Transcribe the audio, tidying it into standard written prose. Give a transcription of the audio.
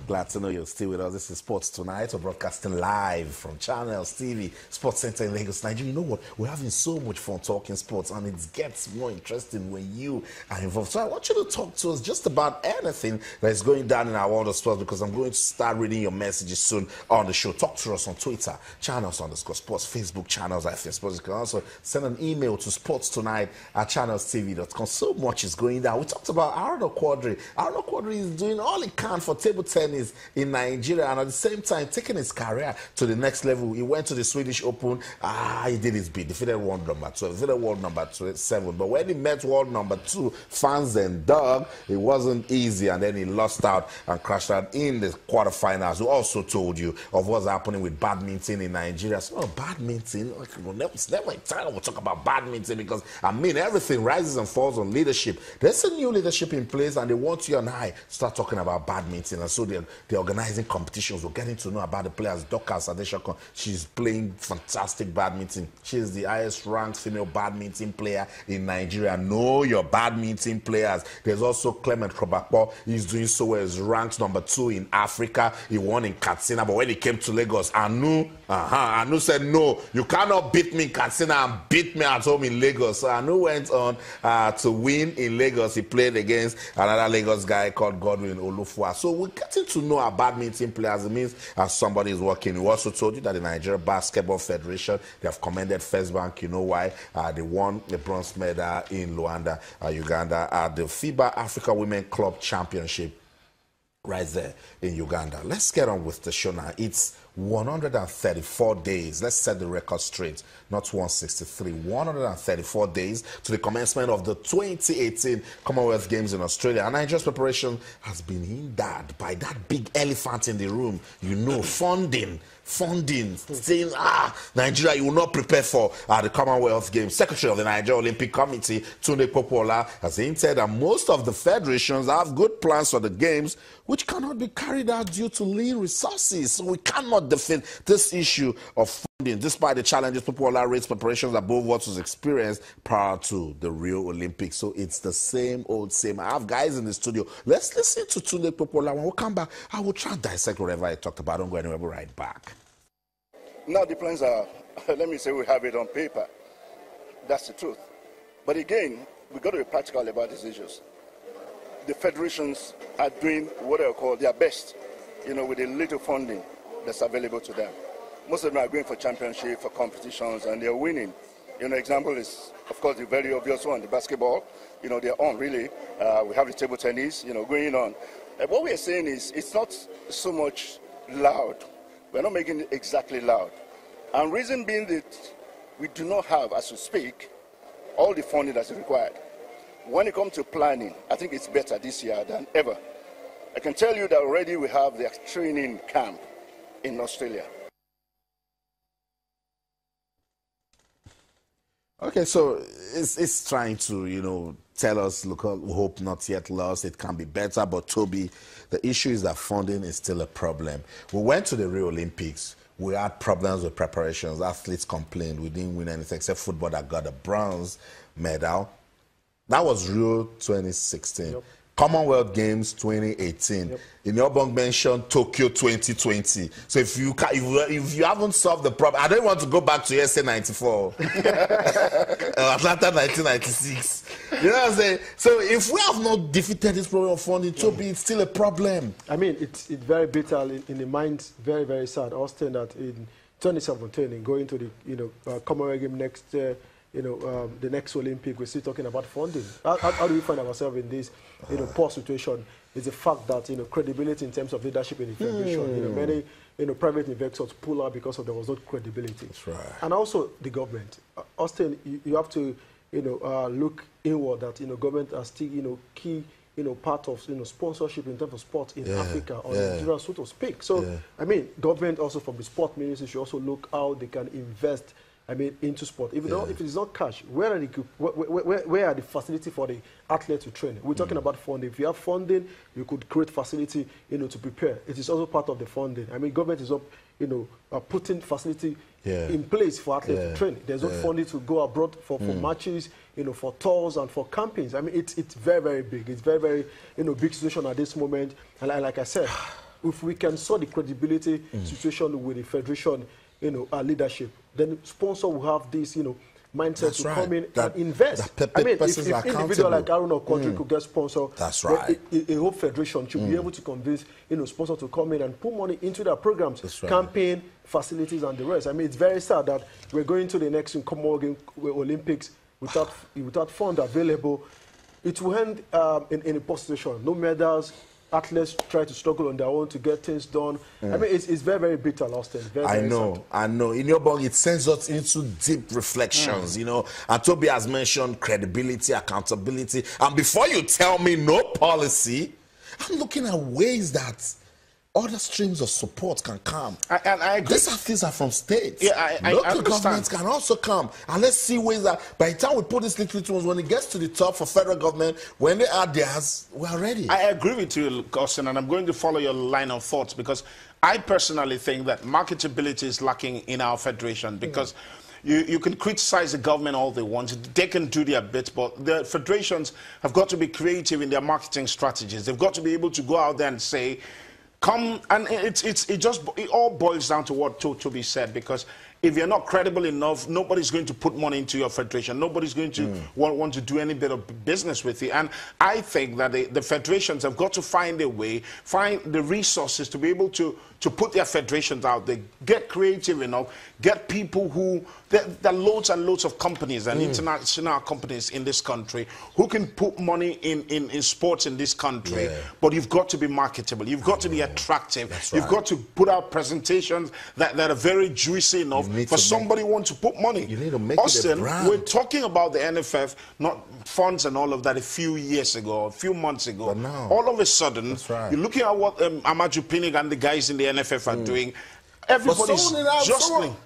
Glad to know you're still with us. This is Sports Tonight. We're broadcasting live from Channels TV, Sports Center in Lagos, Nigeria. You know what? We're having so much fun talking sports, and it gets more interesting when you are involved. So I want you to talk to us just about anything that is going down in our world of sports, because I'm going to start reading your messages soon on the show. Talk to us on Twitter, Channels_Sports, Facebook, Channels IFS Sports. You can also send an email to sportstonight@channelstv.com. So much is going down. We talked about Arnold Quadri. Arnold Quadri is doing all he can for table tennis in Nigeria, and at the same time taking his career to the next level. He went to the Swedish Open. He did his bit, defeated world number 12, defeated world number 7. But when he met world number 2, fans and dog, it wasn't easy, and then he lost out and crashed out in the quarterfinals. We also told you of what's happening with badminton in Nigeria. So badminton, it's never time we'll talk about badminton, because I mean everything rises and falls on leadership. There's a new leadership in place, and they want you and I to start talking about badminton, and so they're organizing competitions. We're getting to know about the players. Dorcas Adeshokon, she's playing fantastic badminton. She's the highest ranked female badminton player in Nigeria. Know your badminton players. There's also Clement Krobakpo. He's doing so well. He's ranked number 2 in Africa. He won in Katsina, but when he came to Lagos, Anu said, no, you cannot beat me in Katsina and beat me at home in Lagos. So Anu went on to win in Lagos. He played against another Lagos guy called Godwin Olufua. So we're getting to know our badminton players. It means somebody is working. We also told you that the Nigeria Basketball Federation, they have commended First Bank. You know why? They won the bronze medal in Luanda, Uganda, at the FIBA Africa Women Club Championship right there in Uganda. Let's get on with the show now. It's 134 days. Let's set the record straight. Not 163. 134 days to the commencement of the 2018 Commonwealth Games in Australia. And Nigeria's preparation has been hindered by that big elephant in the room. You know, funding, saying, Nigeria, you will not prepare for the Commonwealth Games. Secretary of the Nigeria Olympic Committee, Tunde Popola, has hinted that most of the federations have good plans for the Games, which cannot be carried out due to lean resources. So we cannot defend this issue of funding. Despite the challenges, Popola raised preparations above what was experienced prior to the Rio Olympics. So it's the same old same. I have guys in the studio. Let's listen to Tunde Popola. When we come back, I will try and dissect whatever I talked about. Don't go anywhere. We'll be right back. Now the plans are, let me say we have it on paper. That's the truth. But again, we've got to be practical about these issues. The federations are doing what I call their best, with the little funding that's available to them. Most of them are going for championship, for competitions, and they're winning. Example is, of course, the very obvious one, the basketball. They're on, really. We have the table tennis, going on. What we're saying is it's not so much loud. We're not making it exactly loud. And reason being that we do not have, as we speak, all the funding that's required. When it comes to planning, I think it's better this year than ever. I can tell you that already we have the training camp in Australia. Okay, so it's trying to, tell us, look, hope not yet lost. It can be better, but Toby, the issue is that funding is still a problem. We went to the Rio Olympics. We had problems with preparations. Athletes complained. We didn't win anything except football that got a bronze medal. That was Rio 2016. Yep. Commonwealth Games 2018. Yep. Inobong mentioned Tokyo 2020. So if you haven't solved the problem, I don't want to go back to USA 94, Atlanta 1996. You know what I'm saying? So if we have not defeated this problem of funding, Toby, it's still a problem. I mean, it's very bitter in the mind. Very, very sad. I was saying that in 2017, in going to the Commonwealth Game next year. The next Olympic, we're still talking about funding. How do we find ourselves in this, poor situation? Is the fact that, credibility in terms of leadership in the federation. Many, private investors pull out because there was no credibility. That's right. And also the government. Austin, you have to, look inward that, government are still, key, part of, sponsorship in terms of sport in Africa or Nigeria, so to speak. So, I mean, government also from the sport ministry should also look how they can invest into sport. If it is not cash, where are the facility for the athlete to train? We're talking about funding. If you have funding, you could create facility, to prepare. It is also part of the funding. I mean, government is up, putting facility in place for athletes to train. There's no funding to go abroad for matches, for tours and for campings. I mean, it's very, very big. It's very, very, big situation at this moment. And like I said, if we can sort the credibility situation with the federation, leadership, then sponsor will have this, mindset to come in and invest. I mean, if individual like Aaron or Quadri could get sponsored, that's right. A whole federation should be able to convince, sponsor to come in and put money into their programs, right. campaign, facilities, and the rest. I mean, it's very sad that we're going to the next Commonwealth Olympics without funds available. It will end in a poor situation. No medals. Athletes try to struggle on their own to get things done. I mean, it's very, very bitter, Austin. I know. In your book, it sends us into deep reflections, And Toby has mentioned credibility, accountability. And before you tell me no policy, I'm looking at ways that other streams of support can come. And I agree. These things are from states. Yeah, Local governments can also come. And let's see ways that by the time we put these little ones, when it gets to the top for federal government, when they are theirs, we are ready. I agree with you, Austin, and I'm going to follow your line of thoughts because I personally think that marketability is lacking in our federation because you can criticize the government all they want. They can do their bit, but the federations have got to be creative in their marketing strategies. They've got to be able to go out there and say, come, and it all boils down to what Toby said, because if you're not credible enough, nobody's going to put money into your federation. Nobody's going to want to do any bit of business with you. And I think that the federations have got to find a way, find the resources to be able to put their federations out there, get creative enough, get people who, there are loads and loads of companies and international companies in this country who can put money in sports in this country, but you've got to be marketable. You've got to be attractive. You've got to put out presentations that are very juicy enough for somebody who wants to put money. You need to make Austin, it a brand. we're talking about the NFF, not funds and all of that a few years ago, a few months ago. But now, all of a sudden, right. you're looking at what Amaju Pinnick and the guys in the NFF are doing. Everybody's jostling.